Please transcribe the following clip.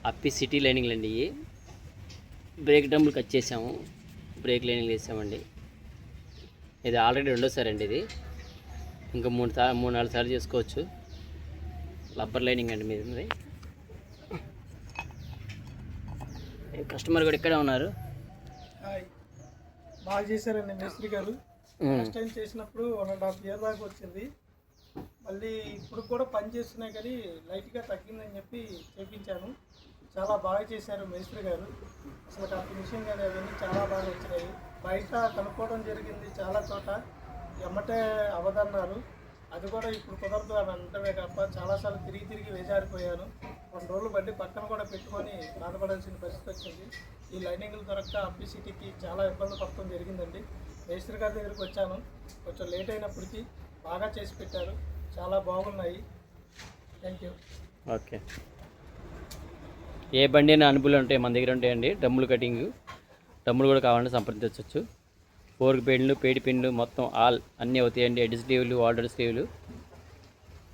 అప్పి city లైనింగ్లు అండి. ఇవి break డ్రమ్లు cut చేసాము, బ్రేక్ లైనింగ్లు వేసామండి. ఇది ఆల్రెడీ రెండోసారి అండి. ఇది ఇంకా 3-4 సార్లు చేసుకోవచ్చు. రబ్బర్ లైనింగ్ అండి మీద. కస్టమర్ కూడా ఇక్కడే ఉన్నారు. బాగా చేశారండి మేస్త్రి గారు. ఫస్ట్ టైం చేసినప్పుడు 1.5 year దాకా వచ్చింది. మళ్ళీ ఇప్పుడు కూడా పని చేస్తున్నాయి కానీ లైట్గా తగ్గిందని చెప్పి చేయించాను. చాలా బాగా చేశారు మేస్త్రి గారు. అసలు ఆ ఫినిషింగ్ కానీ అవన్నీ చాలా బాగా వచ్చినాయి. బయట కనుక్కోవడం జరిగింది, చాలా చోట ఎమ్మటే అవదన్నారు. అది కూడా ఇప్పుడు కుదరదు అని అంటమే తప్ప చాలాసార్లు తిరిగి వేజారిపోయాను. 2 రోజులు బండి పక్కన కూడా పెట్టుకొని బాధపడాల్సిన పరిస్థితి వచ్చింది. ఈ లైనింగ్లు దొరక్క అప్పి సిటీకి చాలా ఇబ్బంది పడటం జరిగిందండి. మేస్త్రి గారి దగ్గరికి వచ్చాను, కొంచెం లేట్ అయినప్పటికీ బాగా చేసి పెట్టారు, చాలా బాగున్నాయి. Thank you. ఓకే. ఏ బండి అయినా అనుభూలు ఉంటాయి మన దగ్గర ఉంటాయండి. డమ్ములు కటింగ్, డమ్ములు కూడా కావాలంటే సంప్రదించవచ్చు. ఫోర్క్ పెయింట్లు, పేడి పెయింట్లు మొత్తం ఆల్ అన్నీ అవుతాయండి. ఎడ్ స్లీవ్లు, ఆర్డర్ స్లీవ్లు